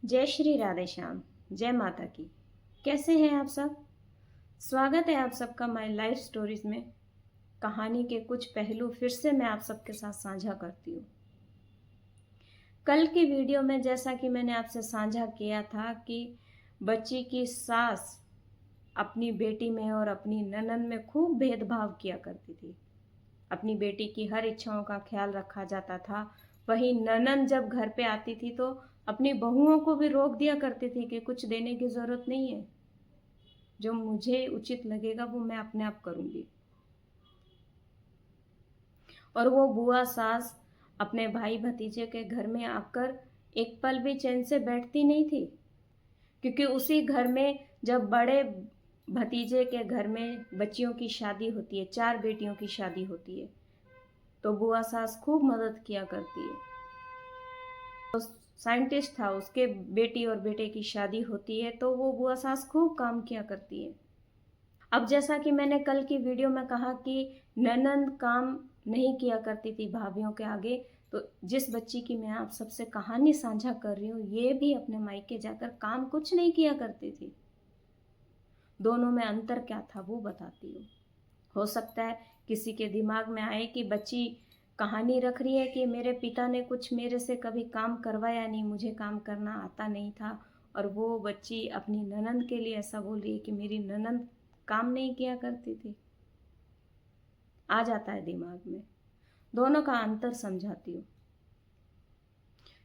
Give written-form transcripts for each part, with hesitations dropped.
जय श्री राधे श्याम। जय माता की। कैसे हैं आप सब? स्वागत है आप सबका माय लाइफ स्टोरीज में। कहानी के कुछ पहलू फिर से मैं आप सबके साथ साझा करती हूँ। कल की वीडियो में जैसा कि मैंने आपसे साझा किया था कि बच्ची की सास अपनी बेटी में और अपनी ननद में खूब भेदभाव किया करती थी। अपनी बेटी की हर इच्छाओं का ख्याल रखा जाता था। वहीं ननद जब घर पे आती थी तो अपनी बहुओं को भी रोक दिया करती थी कि कुछ देने की ज़रूरत नहीं है, जो मुझे उचित लगेगा वो मैं अपने आप करूँगी। और वो बुआ सास अपने भाई भतीजे के घर में आकर एक पल भी चैन से बैठती नहीं थी, क्योंकि उसी घर में जब बड़े भतीजे के घर में बच्चियों की शादी होती है, 4 बेटियों की शादी होती है, तो बुआ सास खूब मदद किया करती है। तो साइंटिस्ट था, उसके बेटी और बेटे की शादी होती है तो वो बुआ सास खूब काम किया करती है। अब जैसा कि मैंने कल की वीडियो में कहा कि ननंद काम नहीं किया करती थी भाभीियों के आगे, तो जिस बच्ची की मैं आप सबसे कहानी साझा कर रही हूँ ये भी अपने मायके जाकर काम कुछ नहीं किया करती थी। दोनों में अंतर क्या था वो बताती हूँ। हो सकता है किसी के दिमाग में आए कि बच्ची कहानी रख रही है कि मेरे पिता ने कुछ मेरे से कभी काम करवाया नहीं, मुझे काम करना आता नहीं था, और वो बच्ची अपनी ननंद के लिए ऐसा बोल रही है कि मेरी ननंद काम नहीं किया करती थी। आ जाता है दिमाग में। दोनों का अंतर समझाती हूँ।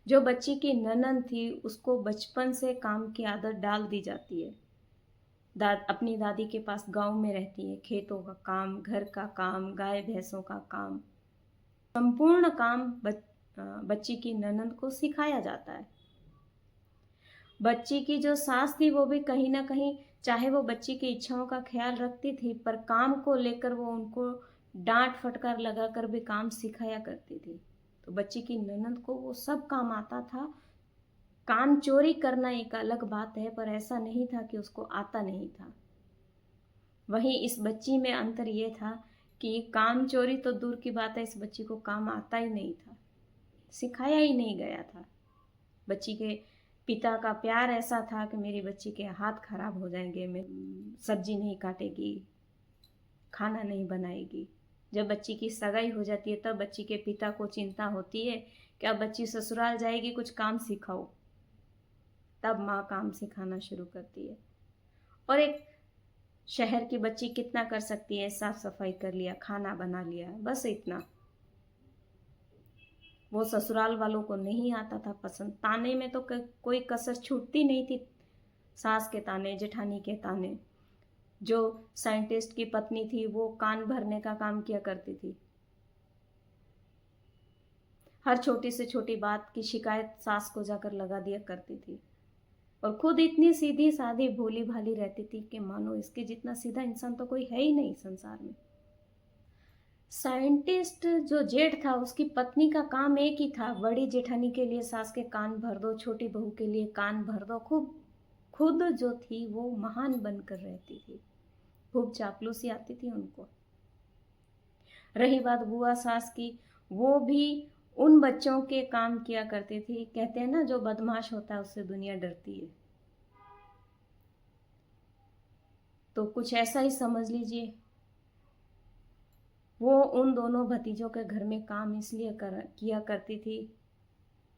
जो बच्ची की ननंद थी उसको बचपन से काम की आदत डाल दी जाती है। अपनी दादी के पास गांव में रहती है, खेतों का काम, घर का काम, गाय भैंसों का काम, संपूर्ण काम बच्ची की ननंद को सिखाया जाता है। बच्ची की जो सास थी वो भी कहीं ना कहीं, चाहे वो बच्ची की इच्छाओं का ख्याल रखती थी, पर काम को लेकर वो उनको डांट फटकार लगाकर भी काम सिखाया करती थी। तो बच्ची की ननंद को वो सब काम आता था। काम चोरी करना एक अलग बात है, पर ऐसा नहीं था कि उसको आता नहीं था। वहीं इस बच्ची में अंतर ये था कि काम चोरी तो दूर की बात है, इस बच्ची को काम आता ही नहीं था, सिखाया ही नहीं गया था। बच्ची के पिता का प्यार ऐसा था कि मेरी बच्ची के हाथ खराब हो जाएंगे, मैं सब्जी नहीं काटेगी, खाना नहीं बनाएगी। जब बच्ची की सगाई हो जाती है तब बच्ची के पिता को चिंता होती है कि अब बच्ची ससुराल जाएगी, कुछ काम सिखाओ। तब माँ काम सिखाना शुरू करती है। और एक शहर की बच्ची कितना कर सकती है, साफ सफाई कर लिया, खाना बना लिया, बस इतना। वो ससुराल वालों को नहीं आता था पसंद। ताने में तो कोई कसर छूटती नहीं थी। सास के ताने, जेठानी के ताने। जो साइंटिस्ट की पत्नी थी वो कान भरने का काम किया करती थी। हर छोटी से छोटी बात की शिकायत सास को जाकर लगा दिया करती थी, और खुद इतनी सीधी सादी भोली भाली रहती थी कि मानो इसके जितना सीधा इंसान तो कोई है ही नहीं संसार में। साइंटिस्ट जो जेठ था उसकी पत्नी का काम एक ही था, बड़ी जेठानी के लिए सास के कान भर दो, छोटी बहू के लिए कान भर दो। खूब खुद जो थी वो महान बनकर रहती थी। खूब चापलूसी आती थी उनको। रही बात बुआ सास की, वो भी उन बच्चों के काम किया करती थी। कहते हैं ना, जो बदमाश होता है उससे दुनिया डरती है। तो कुछ ऐसा ही समझ लीजिए। वो उन दोनों भतीजों के घर में काम इसलिए किया करती थी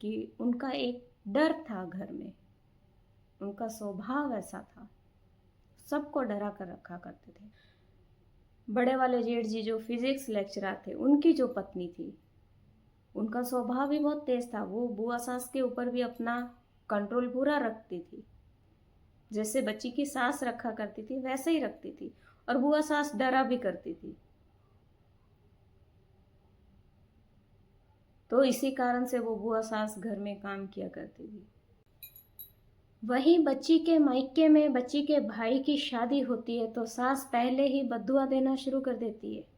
कि उनका एक डर था घर में। उनका स्वभाव ऐसा था, सबको डरा कर रखा करते थे। बड़े वाले जेठ जी जो फिजिक्स लेक्चरर थे, उनकी जो पत्नी थी, उनका स्वभाव भी बहुत तेज था। वो बुआ सास के ऊपर भी अपना कंट्रोल पूरा रखती थी। जैसे बच्ची की सास रखा करती थी वैसे ही रखती थी, और बुआ सास डरा भी करती थी। तो इसी कारण से वो बुआ सास घर में काम किया करती थी। वहीं बच्ची के मायके में बच्ची के भाई की शादी होती है तो सास पहले ही बद्दुआ देना शुरू कर देती है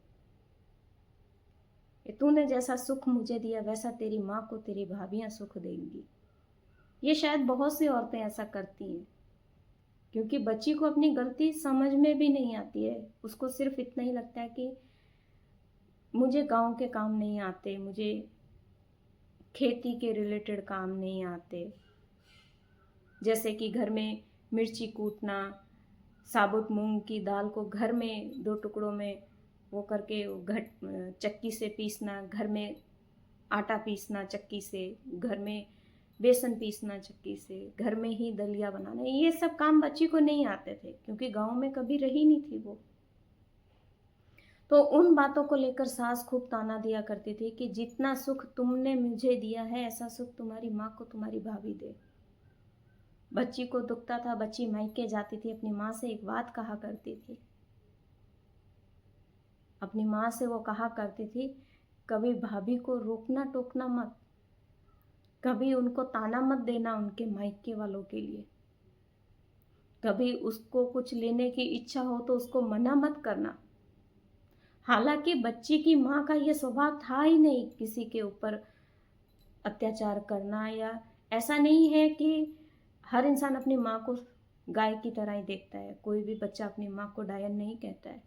कि तूने जैसा सुख मुझे दिया वैसा तेरी माँ को तेरी भाभियां सुख देंगी। ये शायद बहुत सी औरतें ऐसा करती हैं, क्योंकि बच्ची को अपनी गलती समझ में भी नहीं आती है। उसको सिर्फ इतना ही लगता है कि मुझे गांव के काम नहीं आते, मुझे खेती के रिलेटेड काम नहीं आते, जैसे कि घर में मिर्ची कूटना, साबुत मूंग की दाल को घर में 2 टुकड़ों में वो करके चक्की से पीसना, घर में आटा पीसना चक्की से, घर में बेसन पीसना चक्की से, घर में ही दलिया बनाना, ये सब काम बच्ची को नहीं आते थे क्योंकि गांव में कभी रही नहीं थी वो। तो उन बातों को लेकर सास खूब ताना दिया करती थी कि जितना सुख तुमने मुझे दिया है ऐसा सुख तुम्हारी माँ को तुम्हारी भाभी दे। बच्ची को दुखता था, बच्ची मायके जाती थी, अपनी माँ से एक बात कहा करती थी, अपनी माँ से वो कहा करती थी, कभी भाभी को रोकना टोकना मत, कभी उनको ताना मत देना उनके मायके वालों के लिए, कभी उसको कुछ लेने की इच्छा हो तो उसको मना मत करना। हालांकि बच्ची की माँ का ये स्वभाव था ही नहीं किसी के ऊपर अत्याचार करना, या ऐसा नहीं है कि हर इंसान अपनी माँ को गाय की तरह ही देखता है, कोई भी बच्चा अपनी माँ को डायन नहीं कहता है।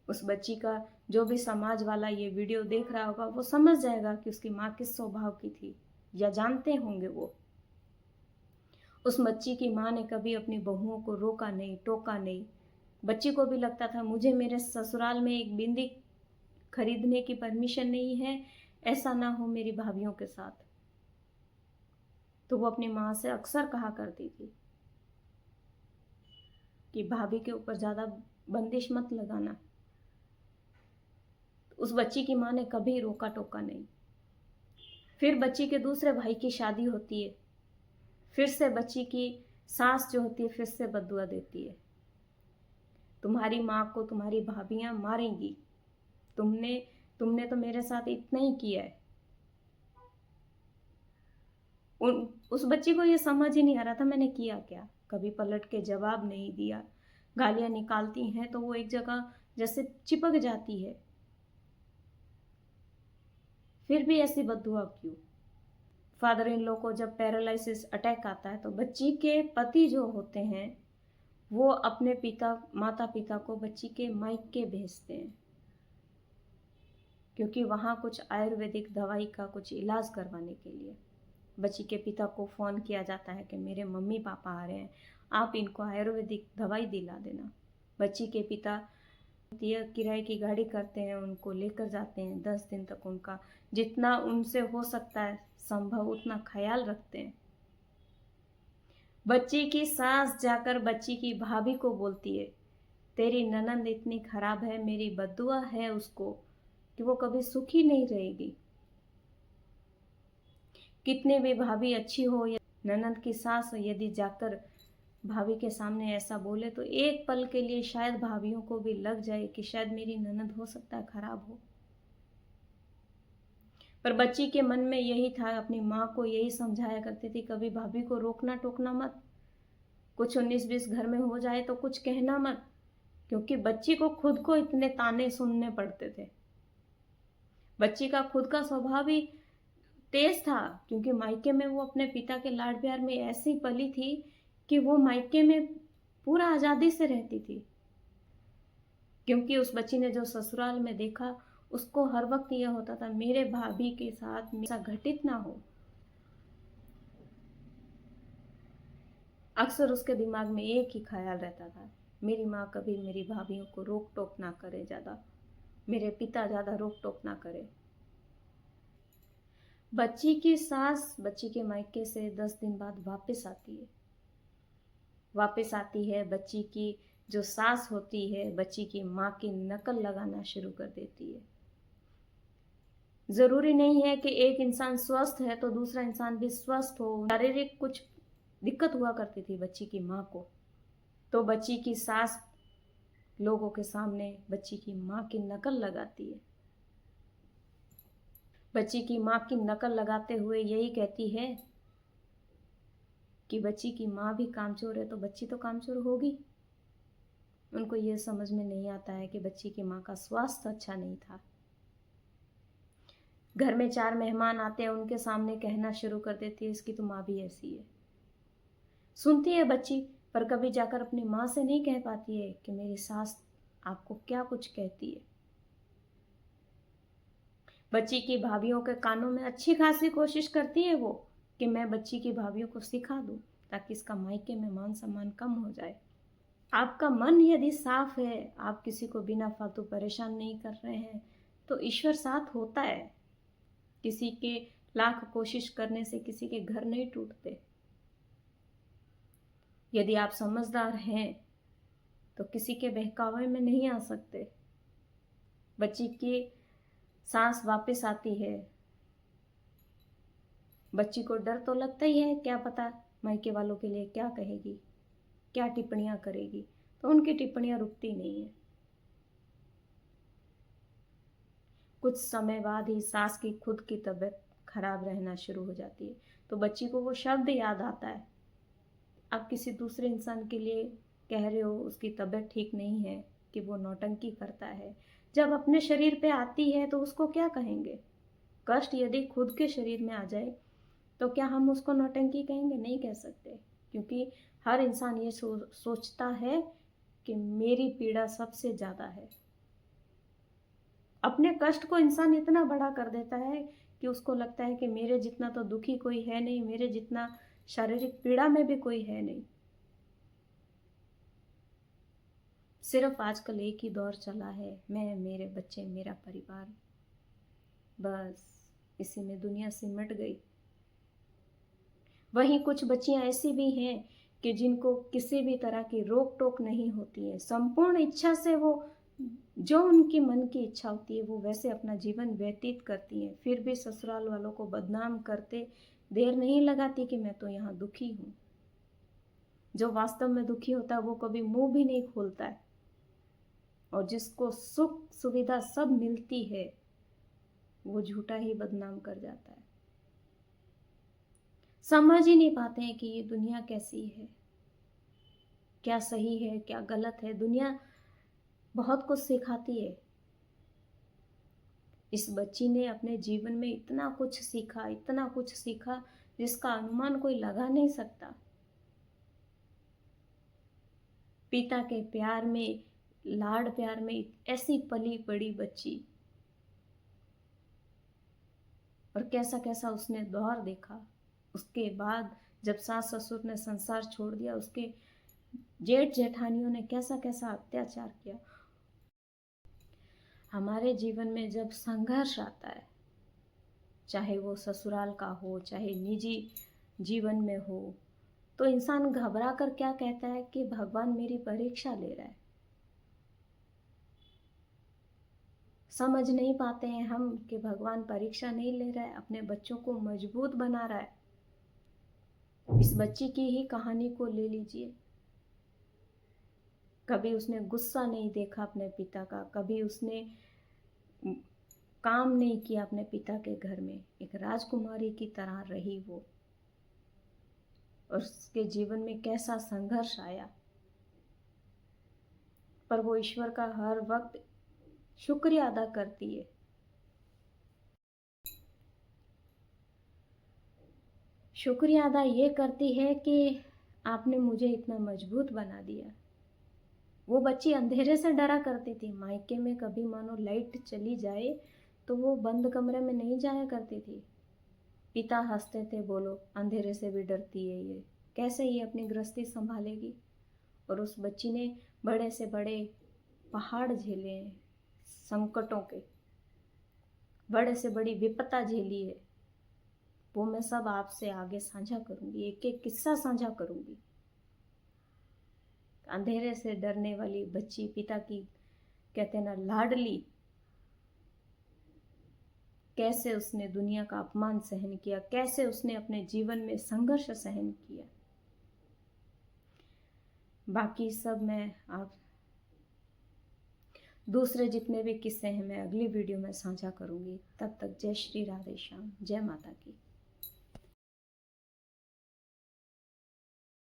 उस बच्ची का जो भी समाज वाला ये वीडियो देख रहा होगा वो समझ जाएगा कि उसकी माँ किस स्वभाव की थी, या जानते होंगे वो। उस बच्ची की माँ ने कभी अपनी बहुओं को रोका नहीं, टोका नहीं। बच्ची को भी लगता था मुझे मेरे ससुराल में एक बिंदी खरीदने की परमिशन नहीं है, ऐसा ना हो मेरी भाभीियों के साथ। तो वो अपनी माँ से अक्सर कहा करती थी कि भाभी के ऊपर ज़्यादा बंदिश मत लगाना। उस बच्ची की माँ ने कभी रोका टोका नहीं। फिर बच्ची के दूसरे भाई की शादी होती है, फिर से बच्ची की सास जो होती है फिर से बद्दुआ देती है, तुम्हारी माँ को तुम्हारी भाभियाँ मारेंगी, तुमने तो मेरे साथ इतना ही किया है। उस बच्ची को ये समझ ही नहीं आ रहा था मैंने किया क्या। कभी पलट के जवाब नहीं दिया, गालियां निकालती हैं तो वो एक जगह जैसे चिपक जाती है। फिर भी ऐसी बद्दुआ क्यों। फादर इन लॉ को जब पैरालिसिस अटैक आता है तो बच्ची के पति जो होते हैं वो अपने माता पिता को बच्ची के मायके भेजते हैं, क्योंकि वहाँ कुछ आयुर्वेदिक दवाई का कुछ इलाज करवाने के लिए। बच्ची के पिता को फ़ोन किया जाता है कि मेरे मम्मी पापा आ रहे हैं, आप इनको आयुर्वेदिक दवाई दिला देना। बच्ची के पिता किराए की गाड़ी करते हैं, उनको लेकर जाते हैं, 10 दिन तक उनका जितना उनसे हो सकता है संभव उतना ख्याल रखते हैं। बच्ची की सास जाकर बच्ची की भाभी को बोलती है, तेरी ननंद इतनी खराब है, मेरी बद्दुआ है उसको कि वो कभी सुखी नहीं रहेगी। कितनी भी भाभी अच्छी हो या ननंद की सास यदि जाकर भाभी के सामने ऐसा बोले तो एक पल के लिए शायद भाभियों को भी लग जाए कि शायद मेरी ननंद हो सकता है खराब हो। पर बच्ची के मन में यही था, अपनी माँ को यही समझाया करती थी, कभी भाभी को रोकना टोकना मत, कुछ 19-20 घर में हो जाए तो कुछ कहना मत, क्योंकि बच्ची को खुद को इतने ताने सुनने पड़ते थे। बच्ची का खुद का स्वभाव ही तेज था, क्योंकि मायके में वो अपने पिता के लाड प्यार में ऐसी पली थी कि वो मायके में पूरा आज़ादी से रहती थी। क्योंकि उस बच्ची ने जो ससुराल में देखा उसको हर वक्त यह होता था मेरे भाभी के साथ ऐसा घटित ना हो। अक्सर उसके दिमाग में एक ही ख्याल रहता था, मेरी माँ कभी मेरी भाभीियों को रोक टोक ना करे ज़्यादा, मेरे पिता ज़्यादा रोक टोक ना करे। बच्ची की सास बच्ची के मायके से 10 दिन बाद वापस आती है। बच्ची की जो सास होती है बच्ची की माँ की नकल लगाना शुरू कर देती है। जरूरी नहीं है कि एक इंसान स्वस्थ है तो दूसरा इंसान भी स्वस्थ हो। शारीरिक कुछ दिक्कत हुआ करती थी बच्ची की माँ को, तो बच्ची की सास लोगों के सामने बच्ची की माँ की नकल लगाती है। बच्ची की माँ की नकल लगाते हुए यही कहती है कि बच्ची की माँ भी कामचोर है तो बच्ची तो कामचोर होगी। उनको ये समझ में नहीं आता है कि बच्ची की माँ का स्वास्थ्य अच्छा नहीं था। घर में 4 मेहमान आते हैं, उनके सामने कहना शुरू कर देती है इसकी तो माँ भी ऐसी है। सुनती है बच्ची, पर कभी जाकर अपनी माँ से नहीं कह पाती है कि मेरी सास आपको क्या कुछ कहती है। बच्ची की भाभीियों के कानों में अच्छी खासी कोशिश करती है वो कि मैं बच्ची की भाभीयों को सिखा दूं ताकि इसका मायके में मान सम्मान कम हो जाए। आपका मन यदि साफ है, आप किसी को बिना फालतू परेशान नहीं कर रहे हैं, तो ईश्वर साथ होता है। किसी के लाख कोशिश करने से किसी के घर नहीं टूटते। यदि आप समझदार हैं तो किसी के बहकावे में नहीं आ सकते। बच्ची की सांस वापस आती है, बच्ची को डर तो लगता ही है, क्या पता मायके वालों के लिए क्या कहेगी, क्या टिप्पणियां करेगी, तो उनकी टिप्पणियां रुकती नहीं है। कुछ समय बाद ही सास की खुद की तबीयत खराब रहना शुरू हो जाती है, तो बच्ची को वो शब्द याद आता है। आप किसी दूसरे इंसान के लिए कह रहे हो उसकी तबीयत ठीक नहीं है कि वो नौटंकी करता है, जब अपने शरीर पे आती है तो उसको क्या कहेंगे? कष्ट यदि खुद के शरीर में आ जाए तो क्या हम उसको नौटंकी कहेंगे? नहीं कह सकते, क्योंकि हर इंसान ये सोचता है कि मेरी पीड़ा सबसे ज़्यादा है। अपने कष्ट को इंसान इतना बड़ा कर देता है कि उसको लगता है कि मेरे जितना तो दुखी कोई है नहीं, मेरे जितना शारीरिक पीड़ा में भी कोई है नहीं। सिर्फ आजकल एक ही दौर चला है, मैं, मेरे बच्चे, मेरा परिवार, बस इसी में दुनिया सिमट गई। वहीं कुछ बच्चियां ऐसी भी हैं कि जिनको किसी भी तरह की रोक टोक नहीं होती है, संपूर्ण इच्छा से वो जो उनकी मन की इच्छा होती है वो वैसे अपना जीवन व्यतीत करती हैं, फिर भी ससुराल वालों को बदनाम करते देर नहीं लगाती कि मैं तो यहाँ दुखी हूँ। जो वास्तव में दुखी होता है वो कभी मुंह भी नहीं खोलता है, और जिसको सुख सुविधा सब मिलती है वो झूठा ही बदनाम कर जाता है। समझ ही नहीं पाते हैं कि ये दुनिया कैसी है, क्या सही है क्या गलत है। दुनिया बहुत कुछ सिखाती है। इस बच्ची ने अपने जीवन में इतना कुछ सीखा, इतना कुछ सीखा जिसका अनुमान कोई लगा नहीं सकता। पिता के प्यार में, लाड प्यार में ऐसी पली बड़ी बच्ची, और कैसा कैसा उसने दौर देखा। उसके बाद जब सास ससुर ने संसार छोड़ दिया, उसके जेठ जेठानियों ने कैसा कैसा अत्याचार किया। हमारे जीवन में जब संघर्ष आता है, चाहे वो ससुराल का हो चाहे निजी जीवन में हो, तो इंसान घबरा कर क्या कहता है कि भगवान मेरी परीक्षा ले रहा है। समझ नहीं पाते हैं हम कि भगवान परीक्षा नहीं ले रहा है, अपने बच्चों को मजबूत बना रहा है। इस बच्ची की ही कहानी को ले लीजिए। कभी उसने गुस्सा नहीं देखा अपने पिता का, कभी उसने काम नहीं किया अपने पिता के घर में, एक राजकुमारी की तरह रही वो, और उसके जीवन में कैसा संघर्ष आया, पर वो ईश्वर का हर वक्त शुक्रिया अदा करती है। शुक्रिया अदा ये करती है कि आपने मुझे इतना मजबूत बना दिया। वो बच्ची अंधेरे से डरा करती थी, मायके में कभी मानो लाइट चली जाए तो वो बंद कमरे में नहीं जाया करती थी। पिता हंसते थे, बोलो अंधेरे से भी डरती है ये, कैसे ये अपनी गृहस्थी संभालेगी। और उस बच्ची ने बड़े से बड़े पहाड़ झेले हैं, संकटों के, बड़े से बड़ी विपदा झेली है। वो मैं सब आपसे आगे साझा करूंगी, एक एक किस्सा साझा करूंगी। अंधेरे से डरने वाली बच्ची, पिता की कहते ना लाडली, कैसे उसने दुनिया का अपमान सहन किया, कैसे उसने अपने जीवन में संघर्ष सहन किया। बाकी सब मैं आप दूसरे जितने भी किस्से हैं मैं अगली वीडियो में साझा करूंगी। तब तक जय श्री राधे श्याम, जय माता की।